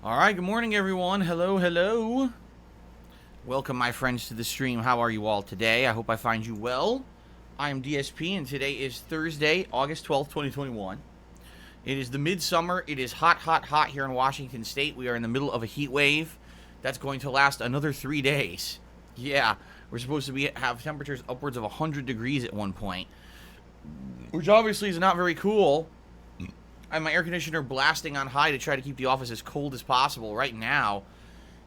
Alright, good morning everyone. Hello, hello. Welcome my friends to the stream. How are you all today? I hope I find you well. I am DSP and today is Thursday, August 12th, 2021. It is the midsummer. It is hot, hot, hot here in Washington State. We are in the middle of a heat wave that's going to last another 3 days. Yeah, we're supposed to have temperatures upwards of 100 degrees at one point, which obviously is not very cool. I have my air conditioner blasting on high to try to keep the office as cold as possible. Right now,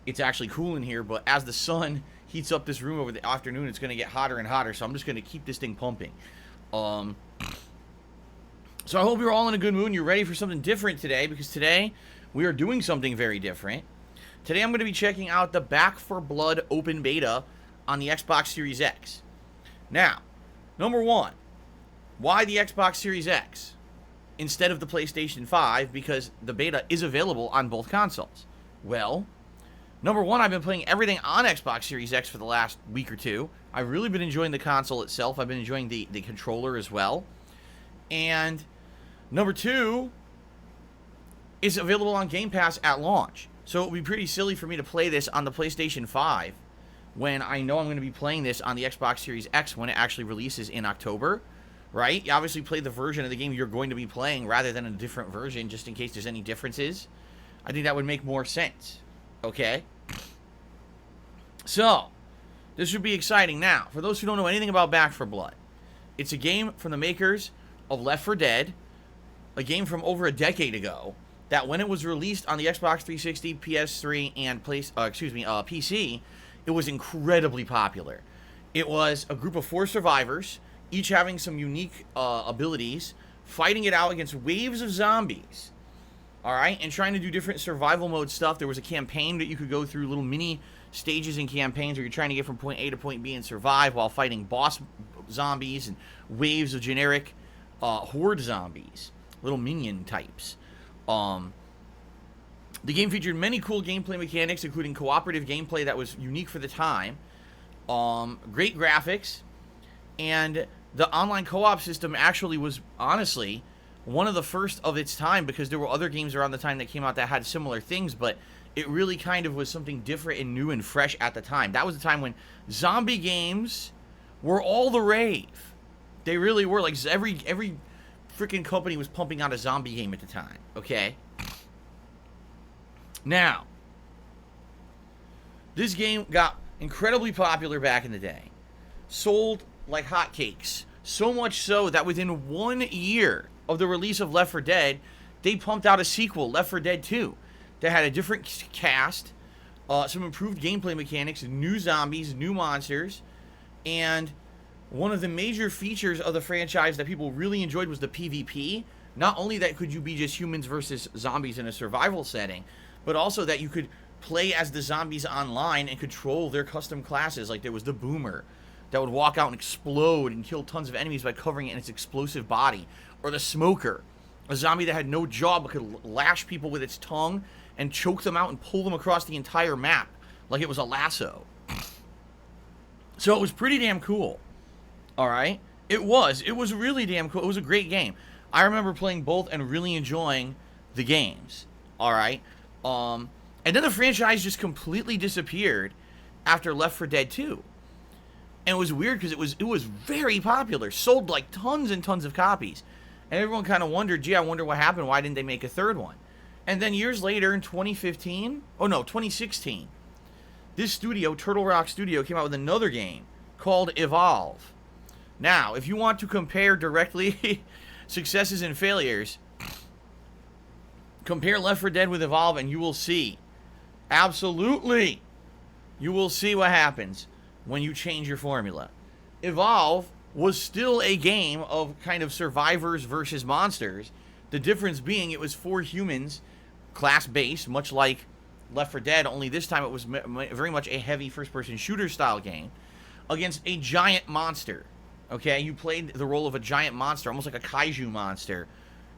it's actually cool in here, but as the sun heats up this room over the afternoon, it's going to get hotter and hotter, so I'm just going to keep this thing pumping. So I hope you're all in a good mood and you're ready for something different today, because today we are doing something very different. Today I'm going to be checking out the Back 4 Blood open beta on the Xbox Series X. Now, number one, why the Xbox Series X instead of the PlayStation 5? Because the beta is available on both consoles. Well, number one, I've been playing everything on Xbox Series X for the last week or two. I've really been enjoying the console itself. I've been enjoying the controller as well. And number two, it's available on Game Pass at launch. So it would be pretty silly for me to play this on the PlayStation 5 when I know I'm going to be playing this on the Xbox Series X when it actually releases in October. Right? You obviously play the version of the game you're going to be playing rather than a different version, just in case there's any differences. I think that would make more sense. Okay? So, this should be exciting. Now, for those who don't know anything about Back 4 Blood, it's a game from the makers of Left 4 Dead, a game from over a decade ago, that when it was released on the Xbox 360, PS3, and PC, it was incredibly popular. It was a group of 4 survivors, each having some unique abilities, fighting it out against waves of zombies, alright, and trying to do different survival mode stuff. There was a campaign that you could go through, little mini stages and campaigns where you're trying to get from point A to point B and survive while fighting boss zombies and waves of generic horde zombies, little minion types. The game featured many cool gameplay mechanics, including cooperative gameplay that was unique for the time, great graphics, and the online co-op system actually was, honestly, one of the first of its time, because there were other games around the time that came out that had similar things, but it really kind of was something different and new and fresh at the time. That was the time when zombie games were all the rave. They really were. Like, every freaking company was pumping out a zombie game at the time, okay? Now, this game got incredibly popular back in the day. Sold like hotcakes. So much so that within 1 year of the release of Left 4 Dead, they pumped out a sequel, Left 4 Dead 2, that had a different cast, some improved gameplay mechanics, new zombies, new monsters, and one of the major features of the franchise that people really enjoyed was the PvP. Not only that could you be just humans versus zombies in a survival setting, but also that you could play as the zombies online and control their custom classes. Like, there was the Boomer that would walk out and explode and kill tons of enemies by covering it in its explosive body. Or the Smoker, a zombie that had no jaw but could lash people with its tongue and choke them out and pull them across the entire map like it was a lasso. So it was pretty damn cool. Alright? It was really damn cool. It was a great game. I remember playing both and really enjoying the games. Alright? And then the franchise just completely disappeared after Left 4 Dead 2. And it was weird because it was very popular. Sold like tons and tons of copies. And everyone kind of wondered, gee, I wonder what happened. Why didn't they make a third one? And then years later in 2016, this studio, Turtle Rock Studio, came out with another game called Evolve. Now, if you want to compare directly successes and failures, compare Left 4 Dead with Evolve and you will see. Absolutely. You will see what happens when you change your formula. Evolve was still a game of kind of survivors versus monsters. The difference being it was 4 humans, class-based, much like Left 4 Dead, only this time it was very much a heavy first-person shooter style game, against a giant monster. Okay, you played the role of a giant monster, almost like a kaiju monster,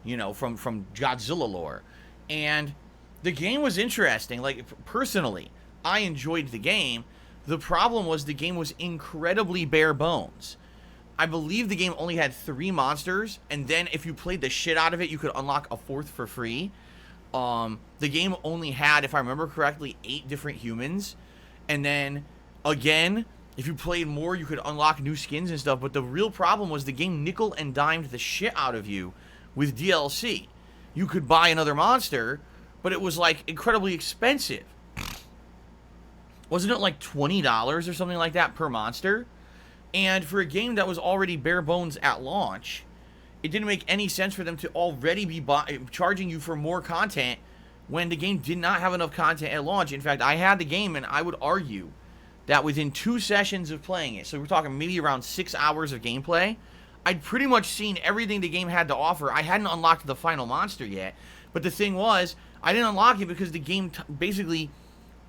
you know, from Godzilla lore. And the game was interesting. Like, personally, I enjoyed the game. The problem was the game was incredibly bare bones. I believe the game only had 3 monsters, and then if you played the shit out of it, you could unlock a 4th for free. The game only had, if I remember correctly, 8 different humans. And then, again, if you played more, you could unlock new skins and stuff. But the real problem was the game nickel and dimed the shit out of you with DLC. You could buy another monster, but it was, like, incredibly expensive. Wasn't it like $20 or something like that per monster? And for a game that was already bare bones at launch, it didn't make any sense for them to already be charging you for more content when the game did not have enough content at launch. In fact, I had the game, and I would argue that within 2 sessions of playing it, so we're talking maybe around 6 hours of gameplay, I'd pretty much seen everything the game had to offer. I hadn't unlocked the final monster yet, but the thing was, I didn't unlock it because the game basically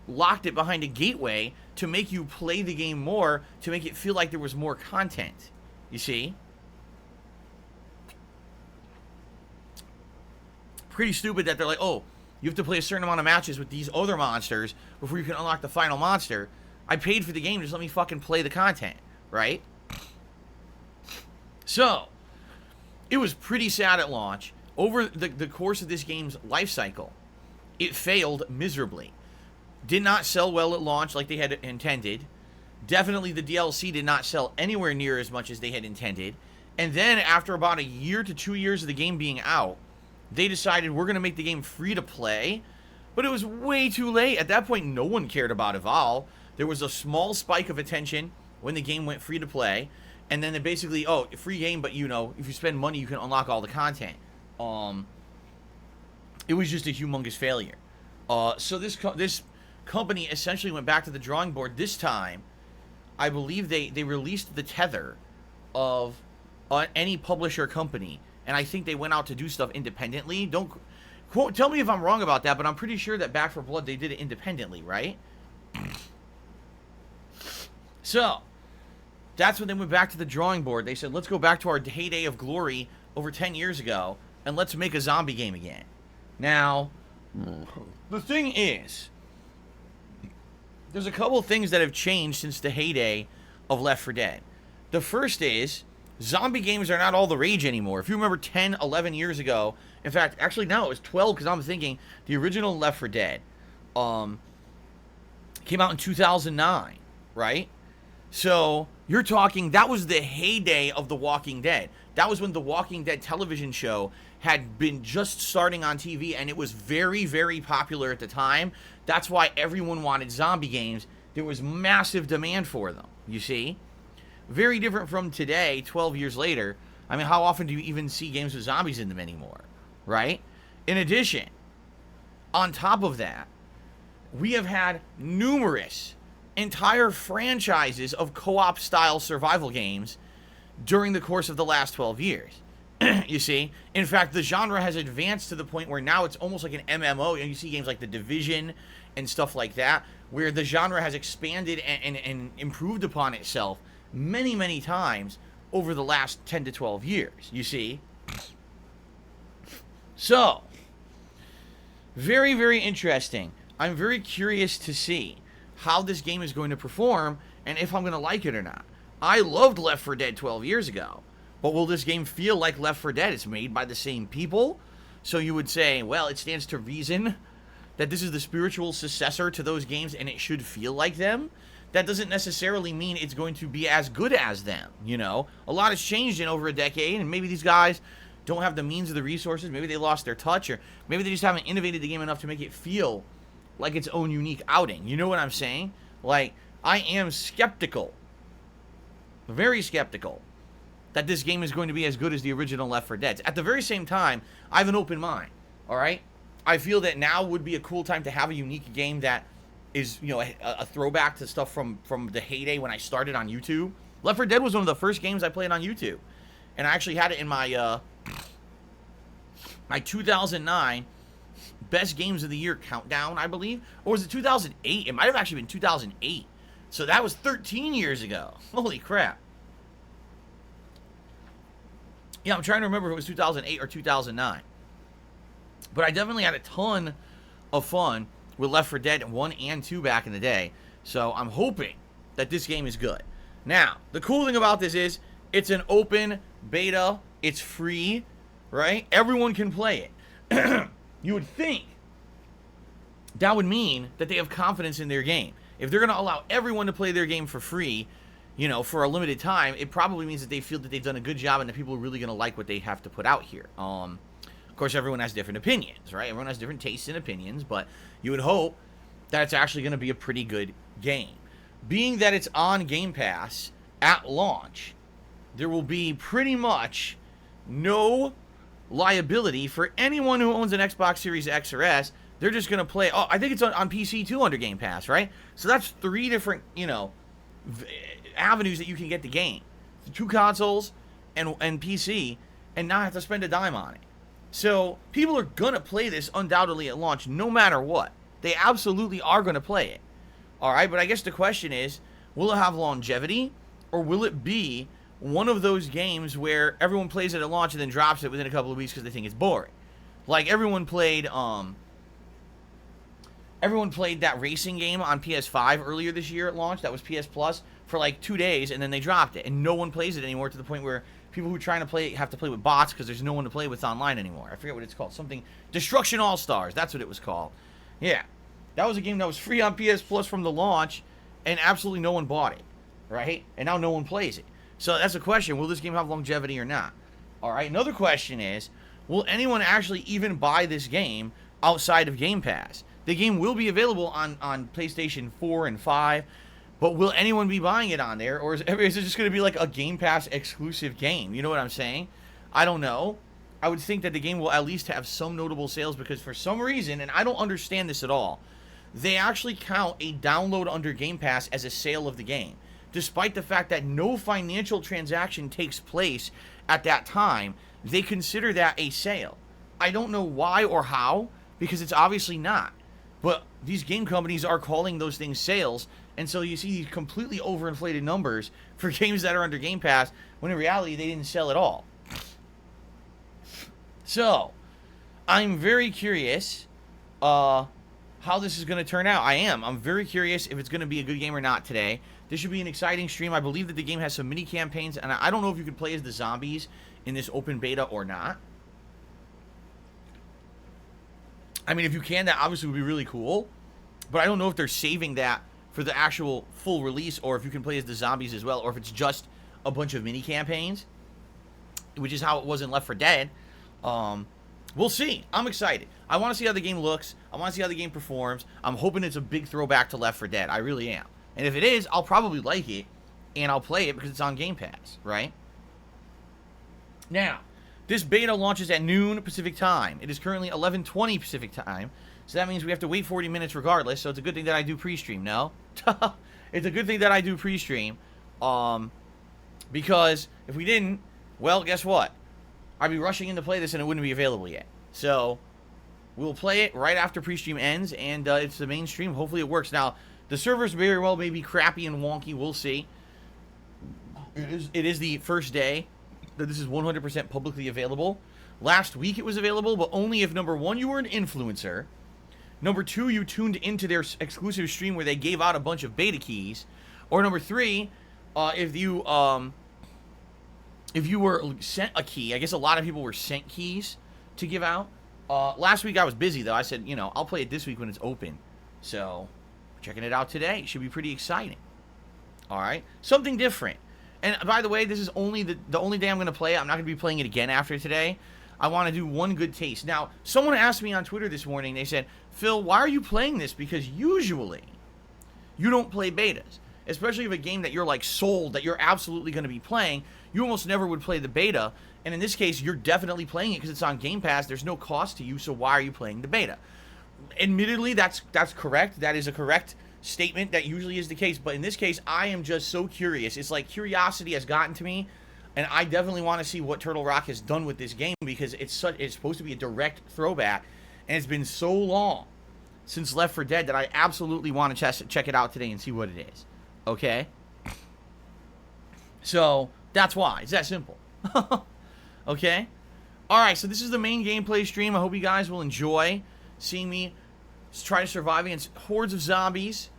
locked it behind a gateway to make you play the game more, to make it feel like there was more content. You see? Pretty stupid that they're like, oh, you have to play a certain amount of matches with these other monsters before you can unlock the final monster. I paid for the game, just let me fucking play the content, right? So, it was pretty sad at launch. Over the course of this game's life cycle, it failed miserably. Did not sell well at launch like they had intended. Definitely the DLC did not sell anywhere near as much as they had intended. And then after about a year to 2 years of the game being out, they decided we're going to make the game free to play. But it was way too late. At that point, no one cared about Evolve. There was a small spike of attention when the game went free to play. And then they basically, oh, free game, but you know, if you spend money, you can unlock all the content. It was just a humongous failure. So this company essentially went back to the drawing board. This time, I believe they released the tether of any publisher company, and I think they went out to do stuff independently. Don't quote, tell me if I'm wrong about that, but I'm pretty sure that Back 4 Blood, they did it independently, right? So, that's when they went back to the drawing board. They said, let's go back to our heyday of glory over 10 years ago, and let's make a zombie game again. Now, the thing is, there's a couple of things that have changed since the heyday of Left 4 Dead. The first is, zombie games are not all the rage anymore. If you remember 10, 11 years ago, in fact, actually now it was 12, because I'm thinking the original Left 4 Dead came out in 2009, right? So, you're talking, that was the heyday of The Walking Dead. That was when The Walking Dead television show had been just starting on TV, and it was very, very popular at the time. That's why everyone wanted zombie games. There was massive demand for them, you see? Very different from today, 12 years later. I mean, how often do you even see games with zombies in them anymore, right? In addition, on top of that, we have had numerous entire franchises of co-op style survival games during the course of the last 12 years. You see? In fact, the genre has advanced to the point where now it's almost like an MMO. You see games like The Division and stuff like that, where the genre has expanded and improved upon itself many, many times over the last 10 to 12 years, you see? So, very, very interesting. I'm very curious to see how this game is going to perform and if I'm going to like it or not. I loved Left 4 Dead 12 years ago, but will this game feel like Left 4 Dead? It's made by the same people, so you would say, well, it stands to reason that this is the spiritual successor to those games and it should feel like them. That doesn't necessarily mean it's going to be as good as them, you know? A lot has changed in over a decade, and maybe these guys don't have the means or the resources. Maybe they lost their touch, or maybe they just haven't innovated the game enough to make it feel like its own unique outing. You know what I'm saying? Like, I am skeptical, very skeptical, that this game is going to be as good as the original Left 4 Dead. At the very same time, I have an open mind, all right? I feel that now would be a cool time to have a unique game that is, you know, a throwback to stuff from the heyday when I started on YouTube. Left 4 Dead was one of the first games I played on YouTube. And I actually had it in my, my 2009 Best Games of the Year countdown, I believe. Or was it 2008? It might have actually been 2008. So that was 13 years ago. Holy crap. Yeah, I'm trying to remember if it was 2008 or 2009. But I definitely had a ton of fun with Left 4 Dead 1 and 2 back in the day. So I'm hoping that this game is good. Now, the cool thing about this is it's an open beta. It's free, right? Everyone can play it. You would think that would mean that they have confidence in their game. If they're going to allow everyone to play their game for free, you know, for a limited time, it probably means that they feel that they've done a good job and that people are really going to like what they have to put out here. Of course, everyone has different opinions, right? Everyone has different tastes and opinions, but you would hope that it's actually going to be a pretty good game. Being that it's on Game Pass at launch, there will be pretty much no liability for anyone who owns an Xbox Series X or S. They're just going to play. Oh, I think it's on PC too under Game Pass, right? So that's 3 different, you know, avenues that you can get the game. 2 consoles and PC, and not have to spend a dime on it. So people are going to play this undoubtedly at launch no matter what. They absolutely are going to play it. All right, but I guess the question is, will it have longevity, or will it be one of those games where everyone plays it at launch and then drops it within a couple of weeks because they think it's boring? Like everyone played that racing game on PS5 earlier this year at launch. That was PS Plus for like 2 days, and then they dropped it, and no one plays it anymore, to the point where people who are trying to play it have to play with bots because there's no one to play with online anymore. I forget what it's called. Something Destruction All Stars. That's what it was called. Yeah, that was a game that was free on PS Plus from the launch, and absolutely no one bought it, right? And now no one plays it. So that's a question. Will this game have longevity or not? All right. Another question is, will anyone actually even buy this game outside of Game Pass? The game will be available on PlayStation 4 and 5, but will anyone be buying it on there? Or is it just going to be like a Game Pass exclusive game? You know what I'm saying? I don't know. I would think that the game will at least have some notable sales, because for some reason, and I don't understand this at all, they actually count a download under Game Pass as a sale of the game, despite the fact that no financial transaction takes place at that time. They consider that a sale. I don't know why or how, because it's obviously not. But these game companies are calling those things sales, and so you see these completely overinflated numbers for games that are under Game Pass, when in reality they didn't sell at all. So, I'm very curious how this is going to turn out. I'm very curious if it's going to be a good game or not today. This should be an exciting stream. I believe that the game has some mini campaigns, and I don't know if you can play as the zombies in this open beta or not. I mean, if you can, that obviously would be really cool. But I don't know if they're saving that for the actual full release, or if you can play as the zombies as well, or if it's just a bunch of mini campaigns, which is how it was in Left 4 Dead. We'll see. I'm excited. I want to see how the game looks. I want to see how the game performs. I'm hoping it's a big throwback to Left 4 Dead. I really am. And if it is, I'll probably like it, and I'll play it because it's on Game Pass, right? Now, this beta launches at noon Pacific time. It is currently 11:20 Pacific time, so that means we have to wait 40 minutes regardless, so it's a good thing that I do pre-stream, no? It's a good thing that I do pre-stream, because if we didn't, well, guess what? I'd be rushing in to play this and it wouldn't be available yet. So, we'll play it right after pre-stream ends, and it's the main stream. Hopefully it works. Now, the servers very well may be crappy and wonky. We'll see. It is the first day that this is 100% publicly available. Last week it was available, but only if, number one, you were an influencer. Number two, you tuned into their exclusive stream where they gave out a bunch of beta keys. Or number three, if you were sent a key. I guess a lot of people were sent keys to give out. Last week I was busy, though. I said, you know, I'll play it this week when it's open. So, checking it out today. Should be pretty exciting. All right? Something different. And by the way, this is only the only day I'm going to play it. I'm not going to be playing it again after today. I want to do one good taste. Now, someone asked me on Twitter this morning, they said, Phil, why are you playing this? Because usually, you don't play betas. Especially if a game that you're like sold, that you're absolutely going to be playing, you almost never would play the beta. And in this case, you're definitely playing it because it's on Game Pass. There's no cost to you, so why are you playing the beta? Admittedly, that's correct. That is a correct statement. That usually is the case. But in this case, I am just so curious. It's like curiosity has gotten to me. And I definitely want to see what Turtle Rock has done with this game, because it's supposed to be a direct throwback, and it's been so long since Left 4 Dead that I absolutely want to check it out today and see what it is. Okay? So, that's why. It's that simple. Okay? Alright, so this is the main gameplay stream. I hope you guys will enjoy seeing me try to survive against hordes of zombies.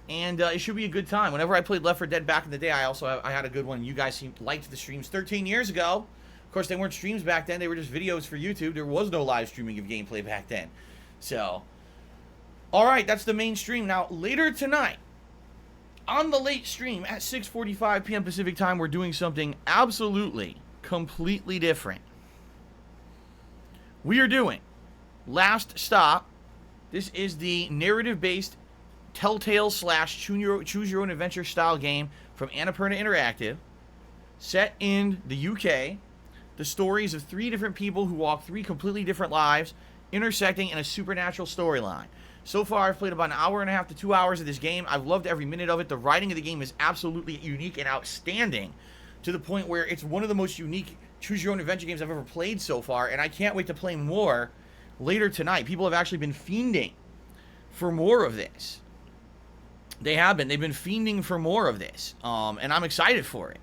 And it should be a good time. Whenever I played Left 4 Dead back in the day, I had a good one. You guys liked the streams 13 years ago. Of course, they weren't streams back then. They were just videos for YouTube. There was no live streaming of gameplay back then. So, All right, that's the main stream. Now, later tonight, on the late stream at 6:45 p.m. Pacific time, we're doing something absolutely, completely different. We are doing Last Stop. This is the narrative-based Telltale / Choose Your Own Adventure style game from Annapurna Interactive, set in the UK. The stories of 3 different people who walk 3 completely different lives, intersecting in a supernatural storyline. So far, I've played about an hour and a half to 2 hours of this game. I've loved every minute of it. The writing of the game is absolutely unique and outstanding, to the point where it's one of the most unique Choose Your Own Adventure games I've ever played so far, and I can't wait to play more later tonight. People have actually been fiending for more of this. They have been. They've been fiending for more of this, and I'm excited for it.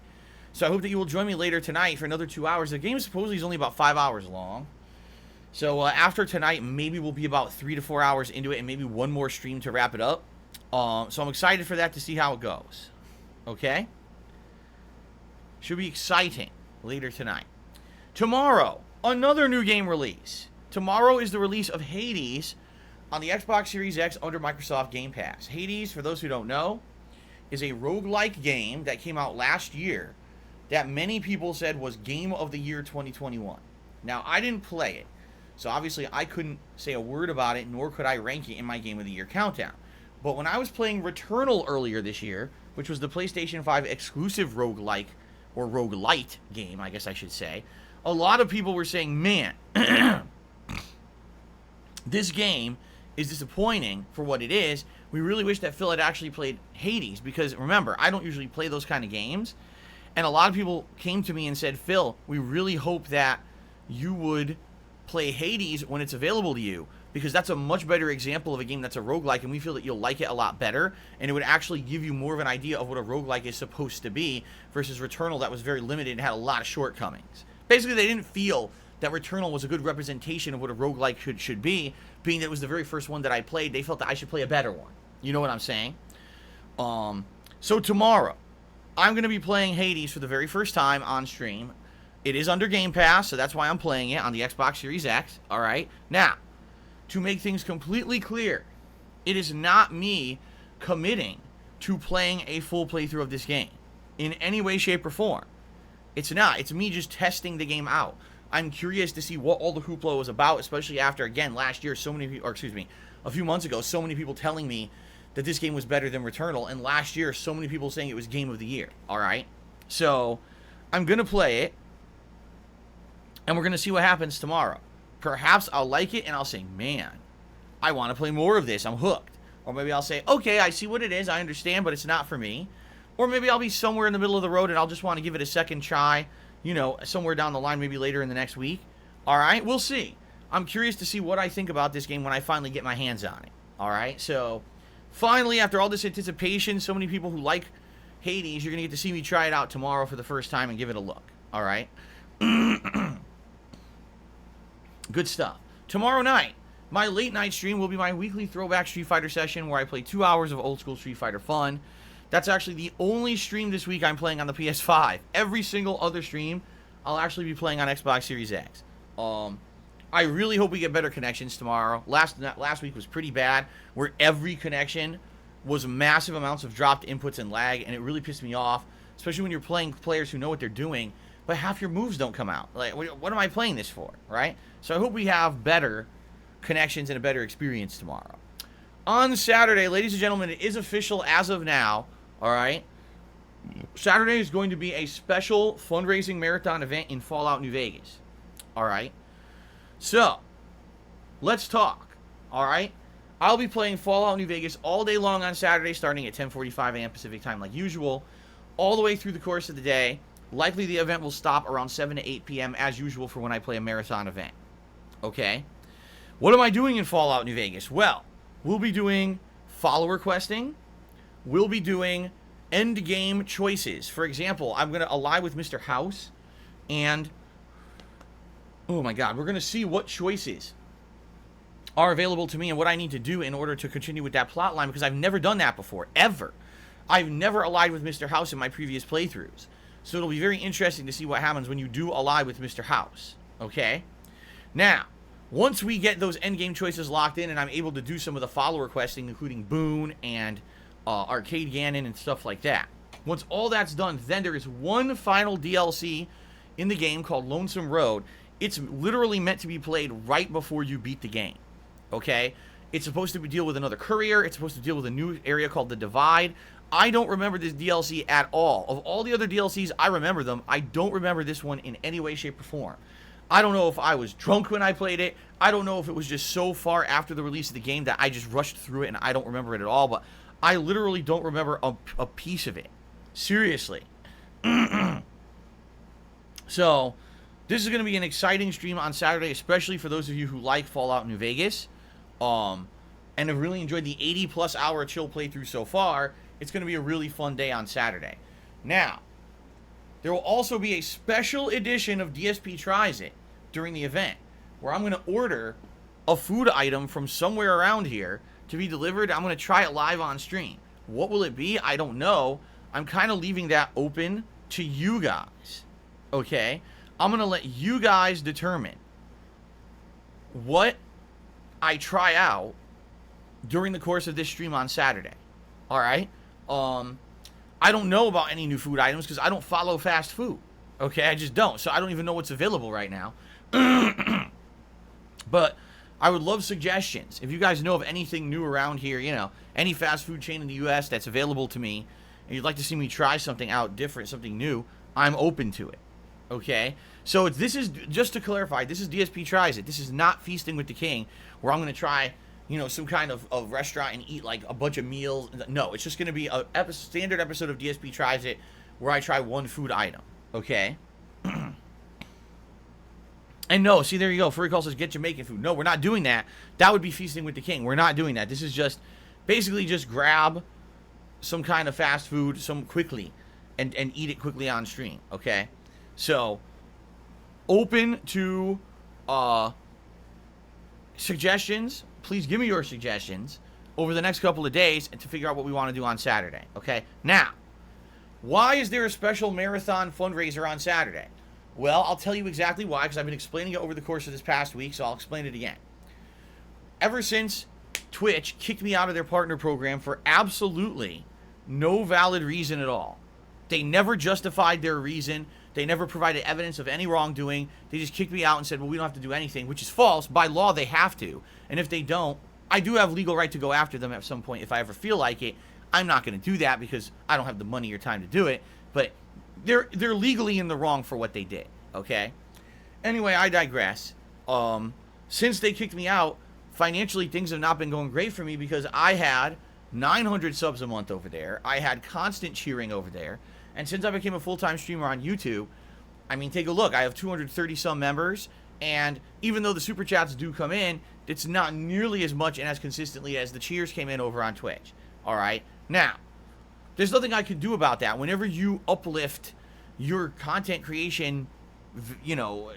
So I hope that you will join me later tonight for another 2 hours. The game supposedly is only about 5 hours long. So after tonight, maybe we'll be about 3 to 4 hours into it, and maybe one more stream to wrap it up. So I'm excited for that, to see how it goes. Okay? Should be exciting later tonight. Tomorrow, another new game release. Tomorrow is the release of Hades on the Xbox Series X under Microsoft Game Pass. Hades, for those who don't know, is a roguelike game that came out last year that many people said was Game of the Year 2021. Now, I didn't play it, so obviously I couldn't say a word about it, nor could I rank it in my Game of the Year countdown. But when I was playing Returnal earlier this year, which was the PlayStation 5 exclusive roguelike, or roguelite game, I guess I should say, a lot of people were saying, man, this game is disappointing for what it is. We really wish that Phil had actually played Hades, because remember, I don't usually play those kind of games. And a lot of people came to me and said, Phil, we really hope that you would play Hades when it's available to you, because that's a much better example of a game that's a roguelike, and we feel that you'll like it a lot better, and it would actually give you more of an idea of what a roguelike is supposed to be, versus Returnal that was very limited and had a lot of shortcomings. Basically, they didn't feel that Returnal was a good representation of what a roguelike should be, being that it was the very first one that I played. They felt that I should play a better one. You know what I'm saying? So tomorrow, I'm going to be playing Hades for the very first time on stream. It is under Game Pass, so that's why I'm playing it on the Xbox Series X. All right. Now, to make things completely clear, it is not me committing to playing a full playthrough of this game in any way, shape, or form. It's not. It's me just testing the game out. I'm curious to see what all the hoopla was about, especially after, again, last year, so many people, or excuse me, a few months ago, so many people telling me that this game was better than Returnal, and last year, so many people saying it was Game of the Year. All right. So I'm going to play it, and we're going to see what happens tomorrow. Perhaps I'll like it, and I'll say, man, I want to play more of this. I'm hooked. Or maybe I'll say, okay, I see what it is. I understand, but it's not for me. Or maybe I'll be somewhere in the middle of the road, and I'll just want to give it a second try, you know, somewhere down the line, maybe later in the next week. All right, we'll see. I'm curious to see what I think about this game when I finally get my hands on it. All right, so finally, after all this anticipation, so many people who like Hades, you're going to get to see me try it out tomorrow for the first time and give it a look. All right? Good stuff. Tomorrow night, my late night stream will be my weekly throwback Street Fighter session where I play 2 hours of old school Street Fighter fun. That's actually the only stream this week I'm playing on the PS5. Every single other stream, I'll actually be playing on Xbox Series X. I really hope we get better connections tomorrow. Last week was pretty bad, where every connection was massive amounts of dropped inputs and lag, and it really pissed me off, especially when you're playing players who know what they're doing, but half your moves don't come out. Like, what am I playing this for, right? So I hope we have better connections and a better experience tomorrow. On Saturday, ladies and gentlemen, it is official as of now, all right? Saturday is going to be a special fundraising marathon event in Fallout New Vegas, all right? So, let's talk, all right? I'll be playing Fallout New Vegas all day long on Saturday, starting at 10:45 a.m. Pacific time like usual, all the way through the course of the day. Likely the event will stop around 7 to 8 p.m. as usual for when I play a marathon event, okay? What am I doing in Fallout New Vegas? Well, we'll be doing follower questing. We'll be doing end game choices. For example, I'm going to ally with Mr. House, and oh my god, we're going to see what choices are available to me and what I need to do in order to continue with that plot line, because I've never done that before, ever. I've never allied with Mr. House in my previous playthroughs. So it'll be very interesting to see what happens when you do ally with Mr. House, okay? Now, once we get those endgame choices locked in and I'm able to do some of the follower questing, including Boone and Arcade Ganon and stuff like that, once all that's done, then there is one final DLC in the game called Lonesome Road. It's literally meant to be played right before you beat the game, okay? It's supposed to deal with another courier. It's supposed to deal with a new area called the Divide. I don't remember this DLC at all. Of all the other DLCs, I remember them. I don't remember this one in any way, shape, or form. I don't know if I was drunk when I played it. I don't know if it was just so far after the release of the game that I just rushed through it and I don't remember it at all, but I literally don't remember a piece of it. Seriously. So, this is going to be an exciting stream on Saturday, especially for those of you who like Fallout New Vegas, and have really enjoyed the 80-plus hour chill playthrough so far. It's going to be a really fun day on Saturday. Now, there will also be a special edition of DSP Tries It during the event, where I'm going to order a food item from somewhere around here to be delivered. I'm going to try it live on stream. What will it be? I don't know. I'm kind of leaving that open to you guys, okay? I'm going to let you guys determine what I try out during the course of this stream on Saturday, all right? I don't know about any new food items because I don't follow fast food, okay? I just don't, so I don't even know what's available right now. But I would love suggestions. If you guys know of anything new around here, you know, any fast food chain in the U.S. that's available to me, and you'd like to see me try something out different, something new, I'm open to it, okay? So this is, just to clarify, this is DSP Tries It. This is not Feasting with the King, where I'm going to try, you know, some kind of restaurant and eat, like, a bunch of meals. No, it's just going to be a standard episode of DSP Tries It, where I try one food item, okay? And no, see, there you go. Furry Call says, get Jamaican food. No, we're not doing that. That would be Feasting with the King. We're not doing that. This is just, basically just grab some kind of fast food, quickly, and eat it quickly on stream, okay? So, open to suggestions. Please give me your suggestions over the next couple of days to figure out what we want to do on Saturday, okay? Now, why is there a special marathon fundraiser on Saturday? Well, I'll tell you exactly why, because I've been explaining it over the course of this past week, so I'll explain it again. Ever since Twitch kicked me out of their partner program for absolutely no valid reason at all, they never justified their reason. They never provided evidence of any wrongdoing. They just kicked me out and said, well, we don't have to do anything, which is false. By law, they have to. And if they don't, I do have legal right to go after them at some point if I ever feel like it. I'm not going to do that because I don't have the money or time to do it. But they're legally in the wrong for what they did, okay? Anyway, I digress. Since they kicked me out, financially, things have not been going great for me because I had 900 subs a month over there. I had constant cheering over there. And since I became a full-time streamer on YouTube, I mean, take a look. I have 230-some members, and even though the Super Chats do come in, it's not nearly as much and as consistently as the cheers came in over on Twitch. All right? Now, there's nothing I can do about that. Whenever you uplift your content creation, you know,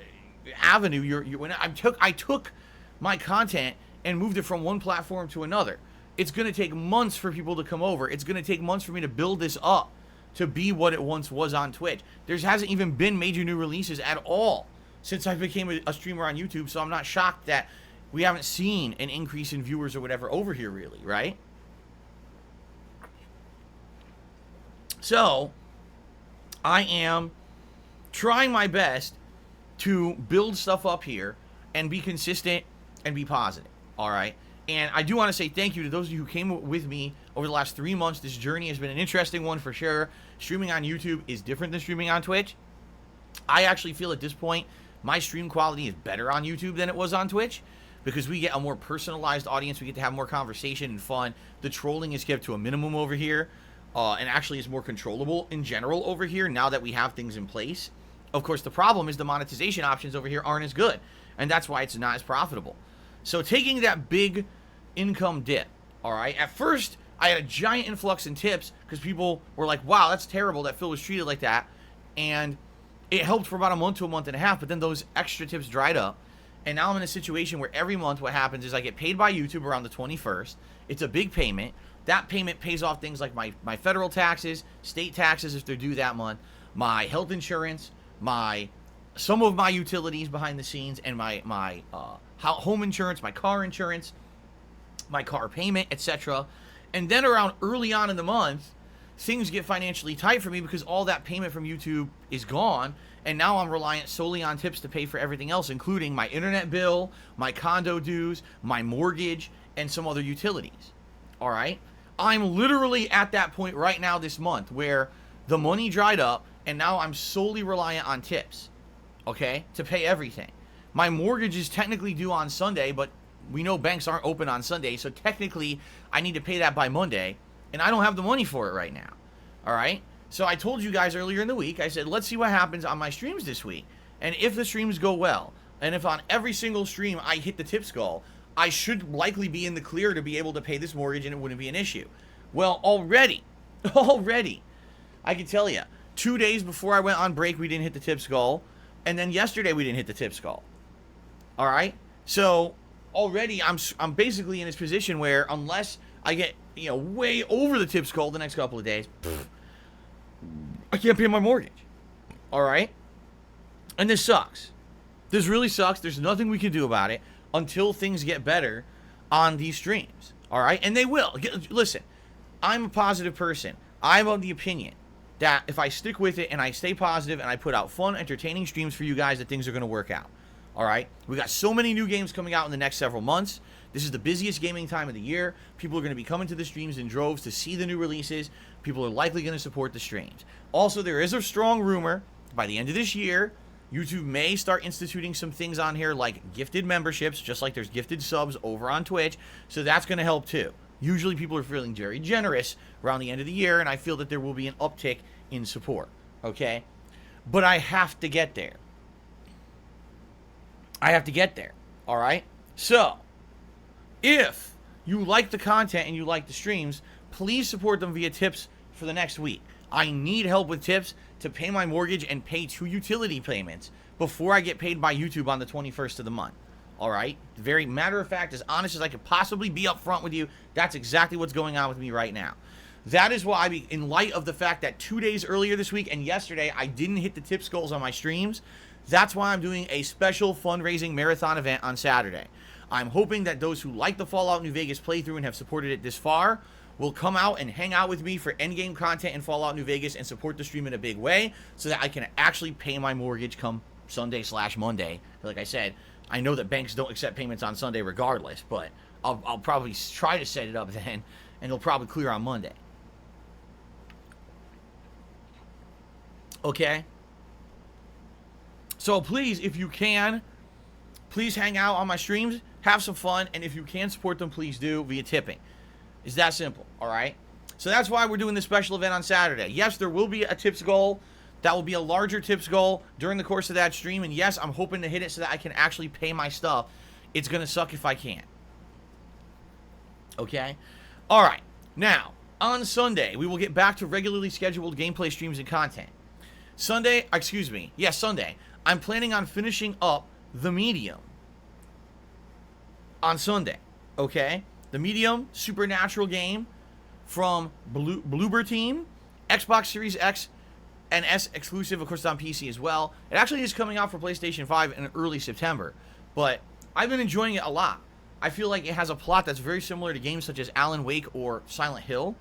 avenue, when I took my content and moved it from one platform to another. It's going to take months for people to come over. It's going to take months for me to build this up to be what it once was on Twitch. There hasn't even been major new releases at all since I became a streamer on YouTube, so I'm not shocked that we haven't seen an increase in viewers or whatever over here, really, right? So, I am trying my best to build stuff up here and be consistent and be positive, all right? And I do want to say thank you to those of you who came with me over the last 3 months. This journey has been an interesting one for sure. Streaming on YouTube is different than streaming on Twitch. I actually feel at this point my stream quality is better on YouTube than it was on Twitch because we get a more personalized audience. We get to have more conversation and fun. The trolling is kept to a minimum over here and actually is more controllable in general over here now that we have things in place. Of course, the problem is the monetization options over here aren't as good, and that's why it's not as profitable. So taking that big income dip, all right, at first I had a giant influx in tips because people were like, wow, that's terrible that Phil was treated like that. And it helped for about a month to a month and a half, but then those extra tips dried up. And now I'm in a situation where every month what happens is I get paid by YouTube around the 21st. It's a big payment. That payment pays off things like my federal taxes, state taxes if they're due that month, my health insurance, some of my utilities behind the scenes, and my home insurance, my car insurance, my car payment, etc. And then around early on in the month, things get financially tight for me because all that payment from YouTube is gone, and now I'm reliant solely on tips to pay for everything else, including my internet bill, my condo dues, my mortgage, and some other utilities. All right? I'm literally at that point right now this month where the money dried up, and now I'm solely reliant on tips, okay, to pay everything. My mortgage is technically due on Sunday, but we know banks aren't open on Sunday, so technically I need to pay that by Monday, and I don't have the money for it right now. All right? So I told you guys earlier in the week, I said, let's see what happens on my streams this week. And if the streams go well, and if on every single stream I hit the tips goal, I should likely be in the clear to be able to pay this mortgage and it wouldn't be an issue. Well, already, I can tell you, 2 days before I went on break, we didn't hit the tips goal. And then yesterday, we didn't hit the tips goal. All right? So already, I'm basically in this position where unless I get, way over the tips goal the next couple of days, I can't pay my mortgage. All right? And this sucks. This really sucks. There's nothing we can do about it until things get better on these streams. All right? And they will. Listen, I'm a positive person. I'm of the opinion that if I stick with it and I stay positive and I put out fun, entertaining streams for you guys, that things are going to work out. All right? We got so many new games coming out in the next several months. This is the busiest gaming time of the year. People are going to be coming to the streams in droves to see the new releases. People are likely going to support the streams. Also, there is a strong rumor by the end of this year, YouTube may start instituting some things on here like gifted memberships, just like there's gifted subs over on Twitch. So that's going to help too. Usually people are feeling very generous around the end of the year, and I feel that there will be an uptick in support. Okay? But I have to get there. All right? So, if you like the content and you like the streams, please support them via tips for the next week. I need help with tips to pay my mortgage and pay 2 utility payments before I get paid by YouTube on the 21st of the month. All right? Very matter of fact, as honest as I could possibly be up front with you, that's exactly what's going on with me right now. That is why, in light of the fact that 2 days earlier this week and yesterday I didn't hit the tips goals on my streams, that's why I'm doing a special fundraising marathon event on Saturday. I'm hoping that those who like the Fallout New Vegas playthrough and have supported it this far will come out and hang out with me for endgame content in Fallout New Vegas and support the stream in a big way so that I can actually pay my mortgage come Sunday/Monday. Like I said, I know that banks don't accept payments on Sunday regardless, but I'll probably try to set it up then, and it'll probably clear on Monday. Okay? So please, if you can, please hang out on my streams, have some fun, and if you can support them, please do via tipping. It's that simple, all right? So that's why we're doing this special event on Saturday. Yes, there will be a tips goal. That will be a larger tips goal during the course of that stream. And yes, I'm hoping to hit it so that I can actually pay my stuff. It's going to suck if I can't. Okay? All right. Now, on Sunday, we will get back to regularly scheduled gameplay streams and content. Sunday, I'm planning on finishing up The Medium on Sunday. Okay? The Medium, supernatural game from Bloober Team, Xbox Series X and S exclusive, of course, it's on PC as well. It actually is coming out for PlayStation 5 in early September, but I've been enjoying it a lot. I feel like it has a plot that's very similar to games such as Alan Wake or Silent Hill.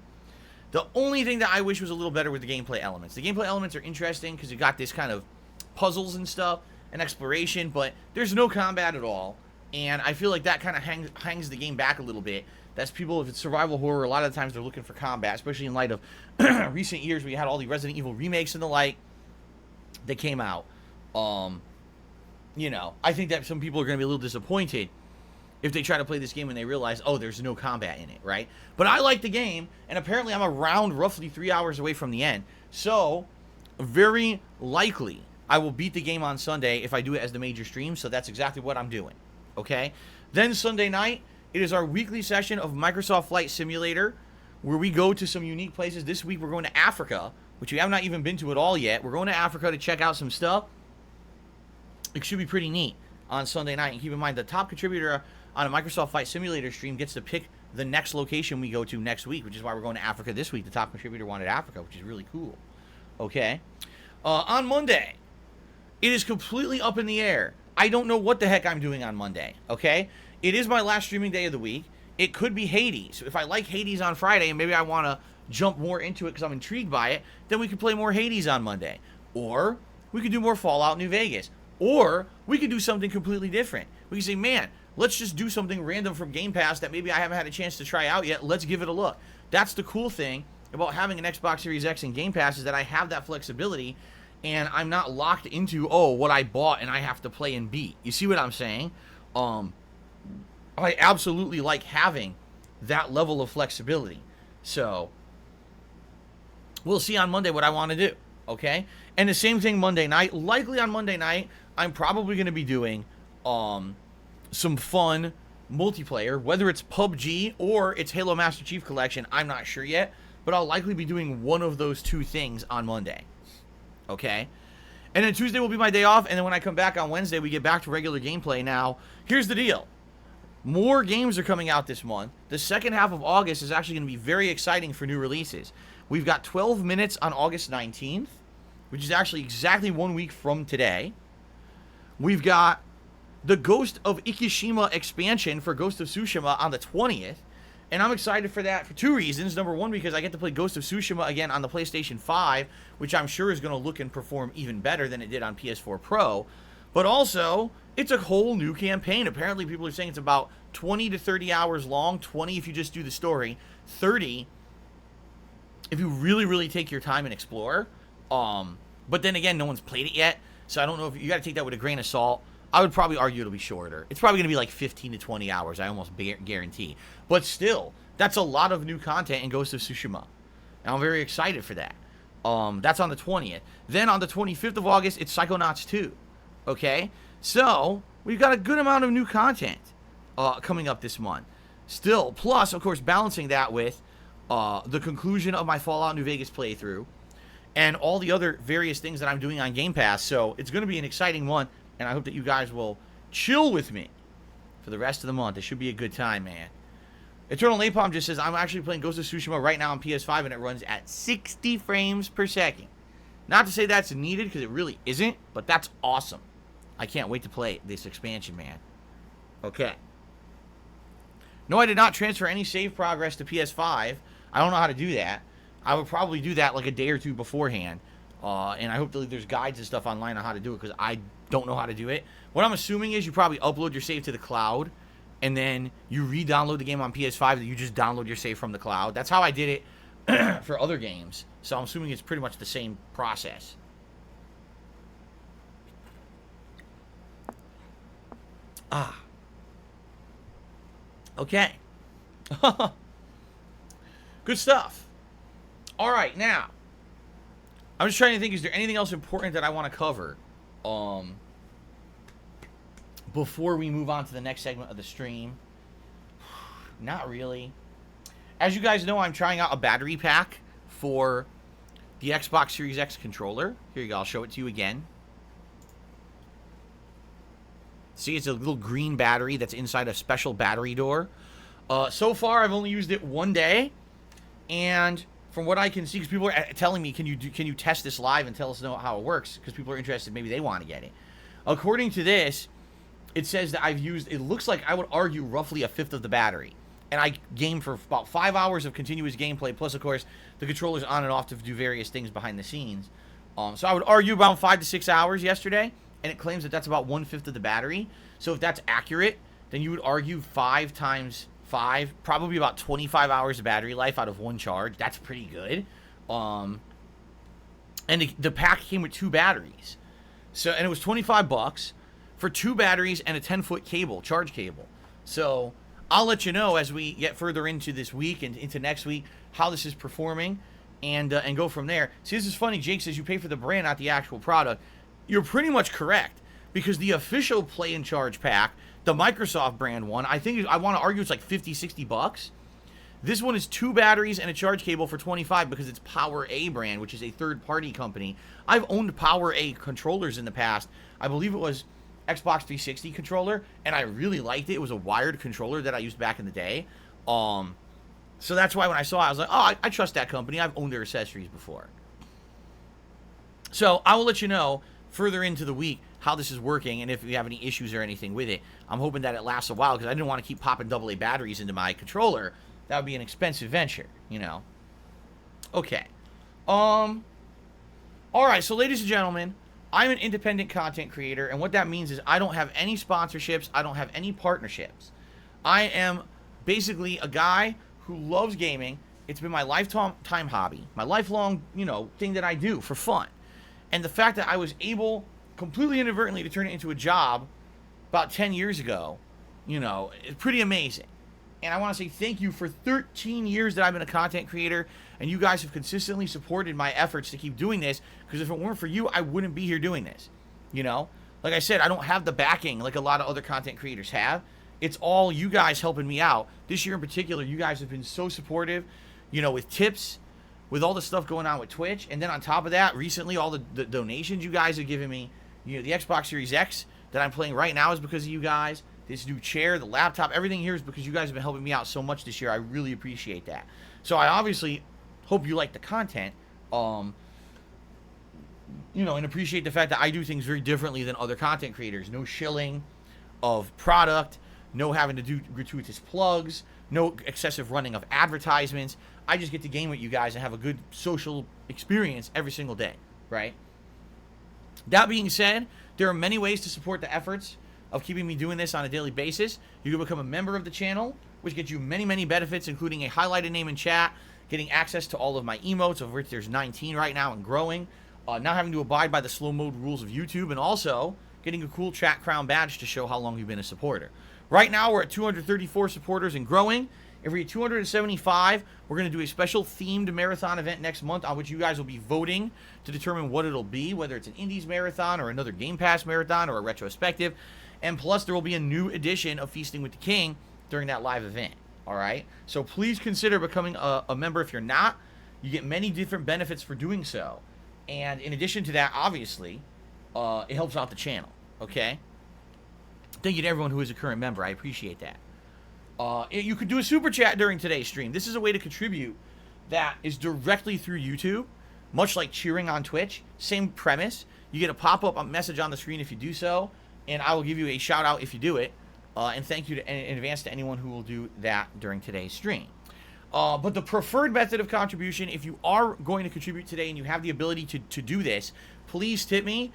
The only thing that I wish was a little better with the gameplay elements. The gameplay elements are interesting because you got this kind of puzzles and stuff and exploration, but there's no combat at all. And I feel like that kind of hangs the game back a little bit. That's people, if it's survival horror, a lot of the times they're looking for combat, especially in light of recent years where you had all the Resident Evil remakes and the like that came out. I think that some people are going to be a little disappointed if they try to play this game and they realize, oh, there's no combat in it, right? But I like the game, and apparently I'm around roughly 3 hours away from the end. So, very likely, I will beat the game on Sunday if I do it as the major stream, so that's exactly what I'm doing. Okay? Then Sunday night, it is our weekly session of Microsoft Flight Simulator, where we go to some unique places. This week we're going to Africa, which we have not even been to at all yet. We're going to Africa to check out some stuff. It should be pretty neat on Sunday night. And keep in mind, the top contributor on a Microsoft Flight Simulator stream gets to pick the next location we go to next week, which is why we're going to Africa this week. The top contributor wanted Africa, which is really cool. Okay? On Monday, it is completely up in the air I don't know what the heck I'm doing on Monday, okay? It is my last streaming day of the week. It could be Hades. If I like Hades on Friday and maybe I want to jump more into it because I'm intrigued by it, then we could play more Hades on Monday. Or we could do more Fallout New Vegas. Or we could do something completely different. We can say, man, let's just do something random from Game Pass that maybe I haven't had a chance to try out yet. Let's give it a look. That's the cool thing about having an Xbox Series X and Game Pass, is that I have that flexibility and I'm not locked into, what I bought and I have to play and beat. You see what I'm saying? I absolutely like having that level of flexibility. So we'll see on Monday what I want to do, okay? And the same thing Monday night. Likely on Monday night, I'm probably going to be doing some fun multiplayer, whether it's PUBG or it's Halo Master Chief Collection. I'm not sure yet, but I'll likely be doing one of those two things on Monday, okay? And then Tuesday will be my day off, and then when I come back on Wednesday, we get back to regular gameplay. Now, here's the deal. More games are coming out this month. The second half of August is actually going to be very exciting for new releases. We've got 12 Minutes on August 19th, which is actually exactly 1 week from today. We've got the Ghost of Ikishima expansion for Ghost of Tsushima on the 20th. And I'm excited for that for two reasons. Number one, because I get to play Ghost of Tsushima again on the PlayStation 5, which I'm sure is going to look and perform even better than it did on PS4 Pro. But also, it's a whole new campaign. Apparently, people are saying it's about 20 to 30 hours long. 20 if you just do the story. 30 if you really, really take your time and explore. But then again, no one's played it yet. So I don't know if you got to take that with a grain of salt. I would probably argue it'll be shorter. It's probably going to be like 15 to 20 hours. I almost guarantee. But still, that's a lot of new content in Ghost of Tsushima. And I'm very excited for that. That's on the 20th. Then on the 25th of August, it's Psychonauts 2. Okay? So, we've got a good amount of new content coming up this month. Still, plus, of course, balancing that with the conclusion of my Fallout New Vegas playthrough and all the other various things that I'm doing on Game Pass. So, it's going to be an exciting one. And I hope that you guys will chill with me for the rest of the month. It should be a good time, man. Eternal Napalm just says, I'm actually playing Ghost of Tsushima right now on PS5, and it runs at 60 frames per second. Not to say that's needed, because it really isn't, but that's awesome. I can't wait to play this expansion, man. Okay. No, I did not transfer any save progress to PS5. I don't know how to do that. I would probably do that like a day or two beforehand. And I hope that there's guides and stuff online on how to do it, because I don't know how to do it. What I'm assuming is you probably upload your save to the cloud, and then you re-download the game on PS5, and you just download your save from the cloud. That's how I did it for other games. So I'm assuming it's pretty much the same process. Okay. Good stuff. All right, now. I'm just trying to think, is there anything else important that I want to cover before we move on to the next segment of the stream? Not really. As you guys know, I'm trying out a battery pack for the Xbox Series X controller. Here you go. I'll show it to you again. See, it's a little green battery that's inside a special battery door. So far, I've only used it one day, and from what I can see, because people are telling me, can you test this live and tell us how it works? Because people are interested, maybe they want to get it. According to this, it says that I've used, it looks like I would argue roughly a fifth of the battery. And I gamed for about 5 hours of continuous gameplay, plus, of course, the controller's on and off to do various things behind the scenes. So I would argue about 5 to 6 hours yesterday, and it claims that that's about 1/5 of the battery. So if that's accurate, then you would argue 5 times 5, probably about 25 hours of battery life out of one charge. That's pretty good. And the pack came with 2 batteries. And it was $25 for 2 batteries and a 10-foot cable, charge cable. So I'll let you know as we get further into this week and into next week how this is performing, and go from there. See, this is funny. Jake says you pay for the brand, not the actual product. You're pretty much correct, because the official Play and Charge pack, the Microsoft brand one, I want to argue it's like $50-$60. This one is 2 batteries and a charge cable for $25 because it's Power A brand, which is a third-party company. I've owned Power A controllers in the past. I believe it was Xbox 360 controller, and I really liked it. It was a wired controller that I used back in the day. So that's why when I saw it, I was like, oh, I trust that company. I've owned their accessories before. So I will let you know further into the week how this is working and if you have any issues or anything with it. I'm hoping that it lasts a while because I didn't want to keep popping AA batteries into my controller. That would be an expensive venture, you know. Okay. All right, so ladies and gentlemen, I'm an independent content creator, and what that means is I don't have any sponsorships. I don't have any partnerships. I am basically a guy who loves gaming. It's been my lifetime hobby, my lifelong, you know, thing that I do for fun. And the fact that I was able completely inadvertently to turn it into a job about 10 years ago, you know, is pretty amazing. And I want to say thank you for 13 years that I've been a content creator, and you guys have consistently supported my efforts to keep doing this, because if it weren't for you, I wouldn't be here doing this, you know? Like I said, I don't have the backing like a lot of other content creators have. It's all you guys helping me out. This year in particular, you guys have been so supportive, you know, with tips, with all the stuff going on with Twitch, and then on top of that, recently, all the donations you guys have given me. You know, the Xbox Series X that I'm playing right now is because of you guys. This new chair, the laptop, everything here is because you guys have been helping me out so much this year. I really appreciate that. So I obviously hope you like the content, you know, and appreciate the fact that I do things very differently than other content creators. No shilling of product, no having to do gratuitous plugs, no excessive running of advertisements. I just get to game with you guys and have a good social experience every single day, right? That being said, there are many ways to support the efforts of keeping me doing this on a daily basis. You can become a member of the channel, which gets you many, many benefits, including a highlighted name in chat, getting access to all of my emotes, of which there's 19 right now and growing, not having to abide by the slow mode rules of YouTube, and also getting a cool chat crown badge to show how long you've been a supporter. Right now, we're at 234 supporters and growing. If we hit 275, we're going to do a special themed marathon event next month on which you guys will be voting to determine what it'll be, whether it's an Indies marathon or another Game Pass marathon or a retrospective. And plus, there will be a new edition of Feasting with the King during that live event. All right? So please consider becoming a member if you're not. You get many different benefits for doing so. And in addition to that, obviously, it helps out the channel. Okay? Thank you to everyone who is a current member. I appreciate that. You could do a super chat during today's stream. This is a way to contribute that is directly through YouTube, much like cheering on Twitch. Same premise. You get a pop-up message on the screen if you do so, and I will give you a shout-out if you do it. And thank you in advance to anyone who will do that during today's stream. But the preferred method of contribution, if you are going to contribute today and you have the ability to do this, please tip me.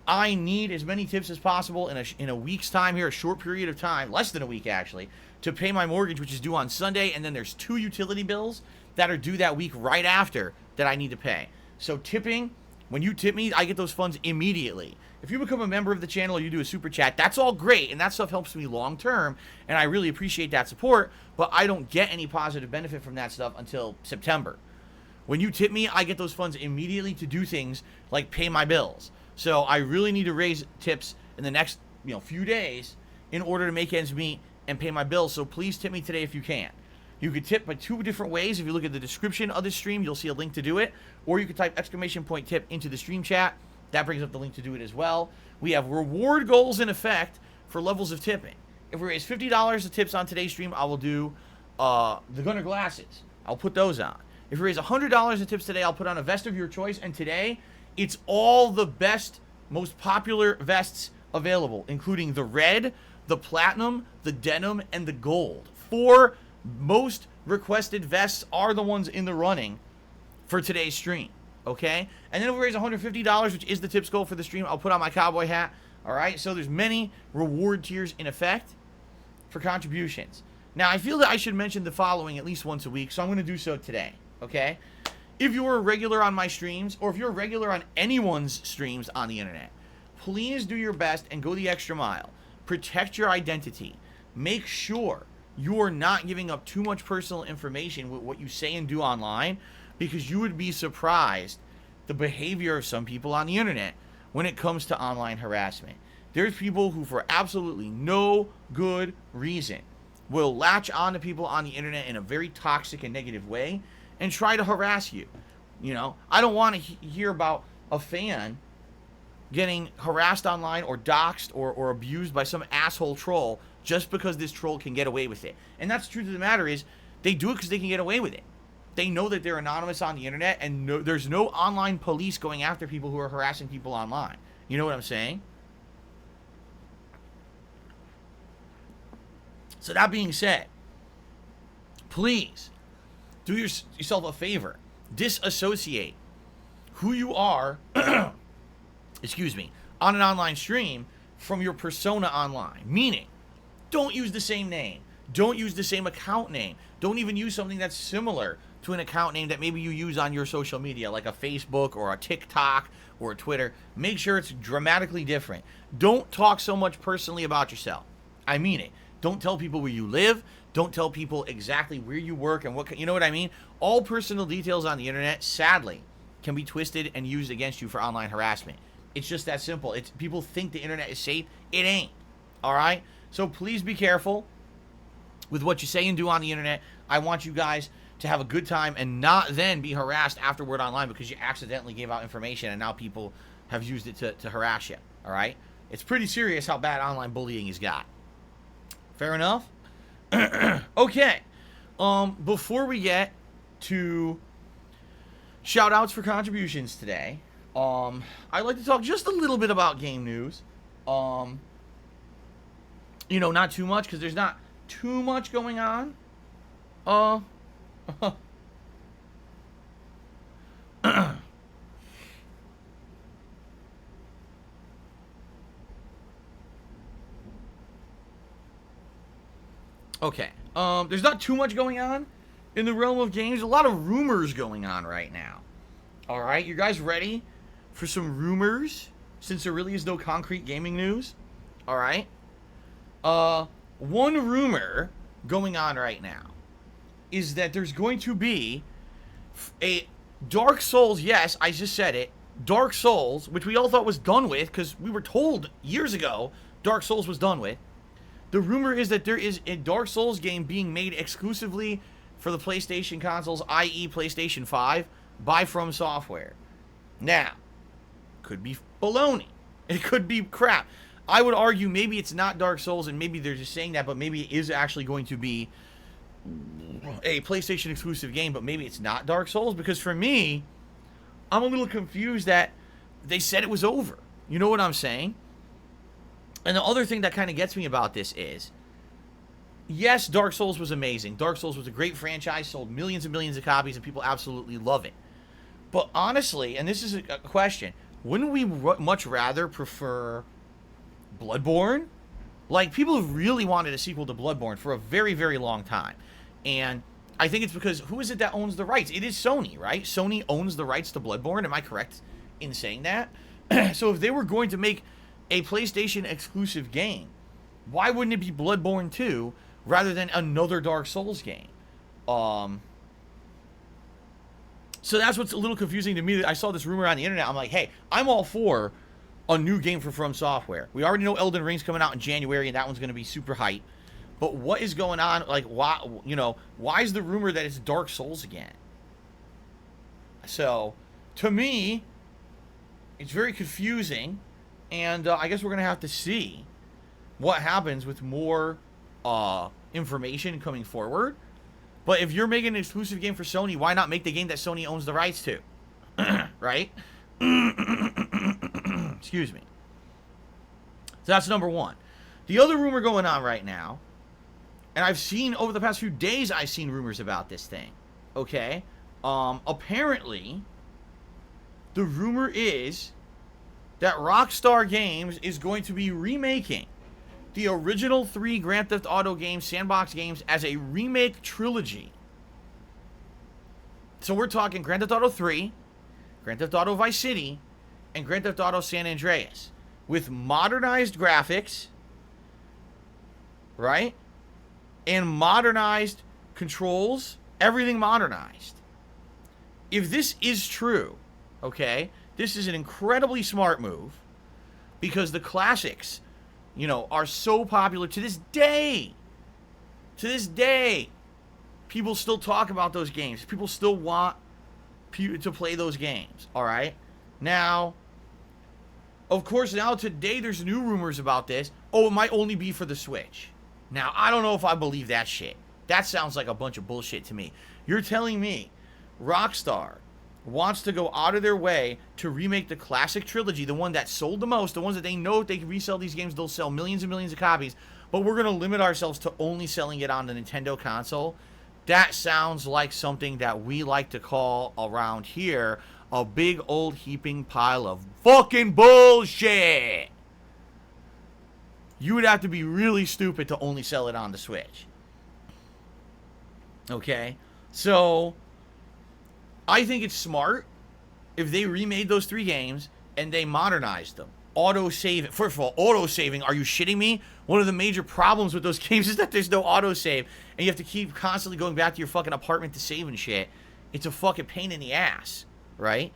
I need as many tips as possible in a week's time here, a short period of time, less than a week actually, to pay my mortgage, which is due on Sunday, and then there's 2 utility bills that are due that week right after that I need to pay. So tipping, when you tip me, I get those funds immediately. If you become a member of the channel or you do a super chat, that's all great, and that stuff helps me long term, and I really appreciate that support, but I don't get any positive benefit from that stuff until September. When you tip me, I get those funds immediately to do things like pay my bills. So I really need to raise tips in the next, few days in order to make ends meet and pay my bills. So please tip me today if you can. You could tip by 2 different ways. If you look at the description of the stream, you'll see a link to do it. Or you could type !tip into the stream chat. That brings up the link to do it as well. We have reward goals in effect for levels of tipping. If we raise $50 of tips on today's stream, I will do the Gunner glasses. I'll put those on. If we raise $100 of tips today, I'll put on a vest of your choice. And today, it's all the best, most popular vests available, including the red, the platinum, the denim, and the gold. 4 most requested vests are the ones in the running for today's stream, okay? And then if we raise $150, which is the tips goal for the stream, I'll put on my cowboy hat, all right? So there's many reward tiers in effect for contributions. Now, I feel that I should mention the following at least once a week, so I'm going to do so today, okay? If you're a regular on my streams, or if you're a regular on anyone's streams on the internet, please do your best and go the extra mile. Protect your identity. Make sure you are not giving up too much personal information with what you say and do online, because you would be surprised the behavior of some people on the internet when it comes to online harassment. There's people who, for absolutely no good reason, will latch on to people on the internet in a very toxic and negative way and try to harass you. I don't want to hear about a fan getting harassed online or doxxed or abused by some asshole troll just because this troll can get away with it. And that's the truth of the matter is, they do it because they can get away with it. They know that they're anonymous on the internet, and there's no online police going after people who are harassing people online. You know what I'm saying? So that being said, please do yourself a favor. Disassociate who you are, excuse me, on an online stream from your persona online. Meaning, don't use the same name. Don't use the same account name. Don't even use something that's similar to an account name that maybe you use on your social media, like a Facebook or a TikTok or a Twitter. Make sure it's dramatically different. Don't talk so much personally about yourself. I mean it. Don't tell people where you live. Don't tell people exactly where you work and what, you know what I mean? All personal details on the internet, sadly, can be twisted and used against you for online harassment. It's just that simple. People think the internet is safe. It ain't. All right? So please be careful with what you say and do on the internet. I want you guys to have a good time and not then be harassed afterward online because you accidentally gave out information and now people have used it to harass you. All right? It's pretty serious how bad online bullying has got. Fair enough? Okay. Before we get to shout-outs for contributions today, I'd like to talk just a little bit about game news. Not too much because there's not too much going on. Okay. There's not too much going on in the realm of games. A lot of rumors going on right now. All right, you guys ready for some rumors? Since there really is no concrete gaming news. All right. One rumor going on right now is that there's going to be a Dark Souls. Yes, I just said it. Dark Souls, which we all thought was done with because we were told years ago Dark Souls was done with. The rumor is that there is a Dark Souls game being made exclusively for the PlayStation consoles, i.e. PlayStation 5, by From Software. Now, could be baloney. It could be crap. I would argue maybe it's not Dark Souls and maybe they're just saying that, but maybe it is actually going to be a PlayStation exclusive game, but maybe it's not Dark Souls, because for me, I'm a little confused that they said it was over. You know what I'm saying? And the other thing that kind of gets me about this is, yes, Dark Souls was amazing. Dark Souls was a great franchise, sold millions and millions of copies, and people absolutely love it. But honestly, and this is a question, wouldn't we much rather prefer Bloodborne? Like, people have really wanted a sequel to Bloodborne for a very, very long time. And I think it's because, who is it that owns the rights? It is Sony, right? Sony owns the rights to Bloodborne. Am I correct in saying that? So if they were going to make a PlayStation exclusive game, why wouldn't it be Bloodborne 2 rather than another Dark Souls game? So that's what's a little confusing to me. I saw this rumor on the internet. I'm like, hey, I'm all for a new game From Software. We already know Elden Ring's coming out in January, and that one's going to be super hype. But what is going on? Like, why is the rumor that it's Dark Souls again? So, to me, it's very confusing. And I guess we're going to have to see what happens with more information coming forward. But if you're making an exclusive game for Sony, why not make the game that Sony owns the rights to? Right? Excuse me. So that's number one. The other rumor going on right now, and I've seen over the past few days, I've seen rumors about this thing. Okay? Apparently, the rumor is that Rockstar Games is going to be remaking the original 3 Grand Theft Auto games, sandbox games, as a remake trilogy. So we're talking Grand Theft Auto 3, Grand Theft Auto Vice City, and Grand Theft Auto San Andreas, with modernized graphics, right? And modernized controls, everything modernized. If this is true, okay, this is an incredibly smart move, because the classics, are so popular to this day. To this day, people still talk about those games. People still want to play those games, all right? Now, of course, today there's new rumors about this. Oh, it might only be for the Switch. Now, I don't know if I believe that shit. That sounds like a bunch of bullshit to me. You're telling me Rockstar wants to go out of their way to remake the classic trilogy, the one that sold the most, the ones that they know if they can resell these games, they'll sell millions and millions of copies, but we're going to limit ourselves to only selling it on the Nintendo console. That sounds like something that we like to call around here a big old heaping pile of fucking bullshit. You would have to be really stupid to only sell it on the Switch. Okay? So, I think it's smart if they remade those 3 games and they modernized them. Auto-save. First of all, auto-saving. Are you shitting me? One of the major problems with those games is that there's no auto-save. And you have to keep constantly going back to your fucking apartment to save and shit. It's a fucking pain in the ass. Right?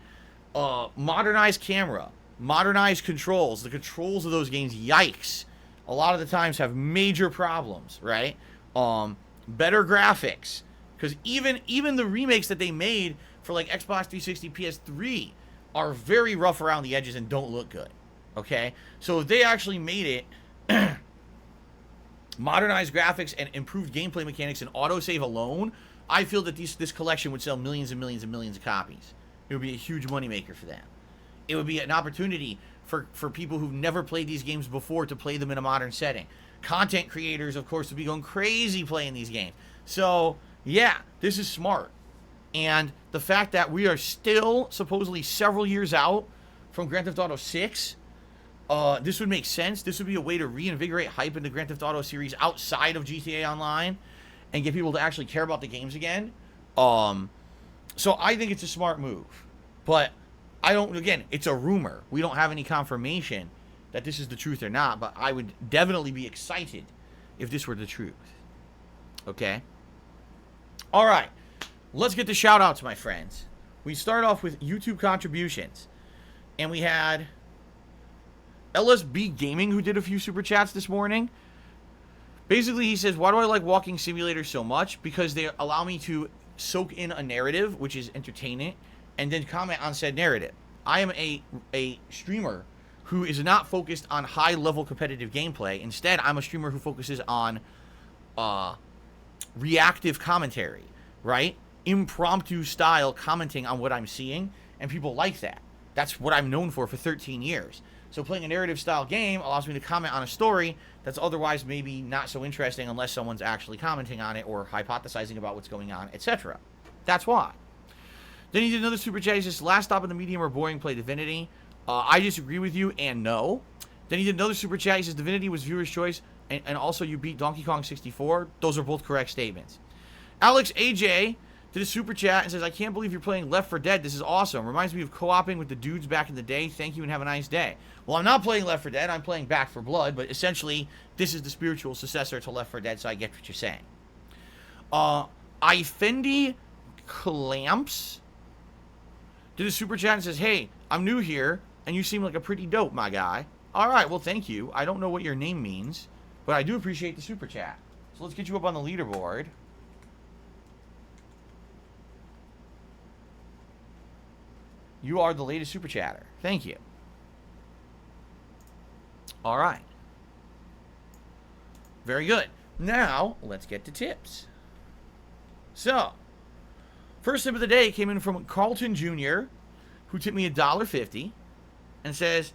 Modernized camera. Modernized controls. The controls of those games, yikes. A lot of the times have major problems. Right? Better graphics. Because even the remakes that they made for like Xbox 360, PS3 are very rough around the edges and don't look good. Okay? So if they actually made it modernized graphics and improved gameplay mechanics and autosave alone, I feel that this collection would sell millions and millions and millions of copies. It would be a huge moneymaker for them. It would be an opportunity for people who've never played these games before to play them in a modern setting. Content creators, of course, would be going crazy playing these games. So, yeah, this is smart. And the fact that we are still supposedly several years out from Grand Theft Auto 6, this would make sense. This would be a way to reinvigorate hype in the Grand Theft Auto series outside of GTA Online and get people to actually care about the games again. So I think it's a smart move. But again, it's a rumor. We don't have any confirmation that this is the truth or not, but I would definitely be excited if this were the truth. Okay? All right. Let's get to shout-outs, my friends. We start off with YouTube contributions. And we had DSPGaming, who did a few super chats this morning. Basically, he says, why do I like walking simulators so much? Because they allow me to soak in a narrative, which is entertaining, and then comment on said narrative. I am a streamer who is not focused on high-level competitive gameplay. Instead, I'm a streamer who focuses on reactive commentary, right? Impromptu style commenting on what I'm seeing, and people like that. That's what I'm known for 13 years. So playing a narrative style game allows me to comment on a story that's otherwise maybe not so interesting unless someone's actually commenting on it or hypothesizing about what's going on, etc. That's why. Then he did another super chat. He says, last stop in the medium or boring, play Divinity. I disagree with you, and no. Then he did another super chat. He says, Divinity was viewer's choice, and also you beat Donkey Kong 64. Those are both correct statements. Alex AJ did a super chat and says, I can't believe you're playing Left 4 Dead. This is awesome. Reminds me of co-oping with the dudes back in the day. Thank you and have a nice day. Well, I'm not playing Left 4 Dead. I'm playing Back 4 Blood, but essentially, this is the spiritual successor to Left 4 Dead, so I get what you're saying. Ifendi Clamps did a super chat and says, hey, I'm new here, and you seem like a pretty dope, my guy. All right, well, thank you. I don't know what your name means, but I do appreciate the super chat. So let's get you up on the leaderboard. You are the latest super chatter. Thank you. All right. Very good. Now, let's get to tips. So, first tip of the day came in from Carlton Jr., who tipped me $1.50 and says,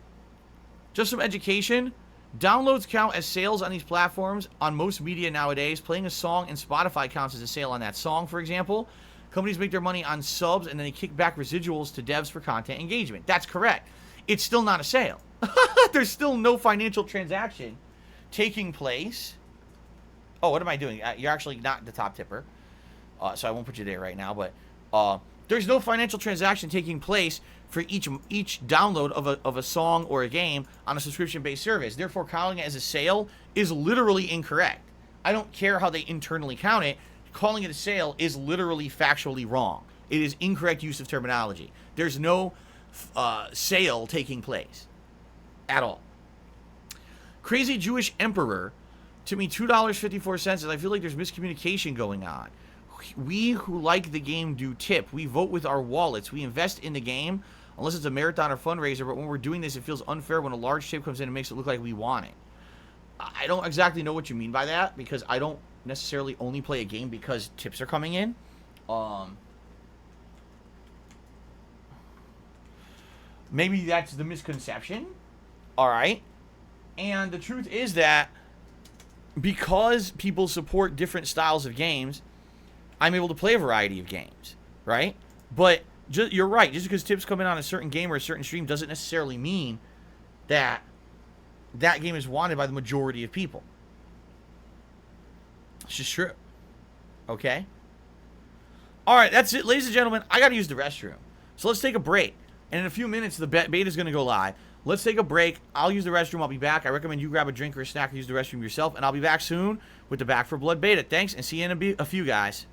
just some education. Downloads count as sales on these platforms on most media nowadays. Playing a song in Spotify counts as a sale on that song, for example. Companies make their money on subs, and then they kick back residuals to devs for content engagement. That's correct. It's still not a sale. There's still no financial transaction taking place. Oh, what am I doing? You're actually not the top tipper, so I won't put you there right now. But there's no financial transaction taking place for each download of a song or a game on a subscription-based service. Therefore, counting it as a sale is literally incorrect. I don't care how they internally count it. Calling it a sale is literally factually wrong. It is incorrect use of terminology. There's no sale taking place at all. Crazy Jewish Emperor to me $2.54 says, I feel like there's miscommunication going on. We who like the game do tip. We vote with our wallets. We invest in the game unless it's a marathon or fundraiser, but when we're doing this, it feels unfair when a large tip comes in and makes it look like we want it. I don't exactly know what you mean by that, because I don't necessarily only play a game because tips are coming in. Maybe that's the misconception. All right. And the truth is that because people support different styles of games, I'm able to play a variety of games, right? But you're right. Just because tips come in on a certain game or a certain stream doesn't necessarily mean that that game is wanted by the majority of people. It's just true. Okay? All right, that's it. Ladies and gentlemen, I got to use the restroom. So let's take a break. And in a few minutes, the beta is going to go live. Let's take a break. I'll use the restroom. I'll be back. I recommend you grab a drink or a snack or use the restroom yourself. And I'll be back soon with the Back for Blood beta. Thanks, and see you in a few, guys.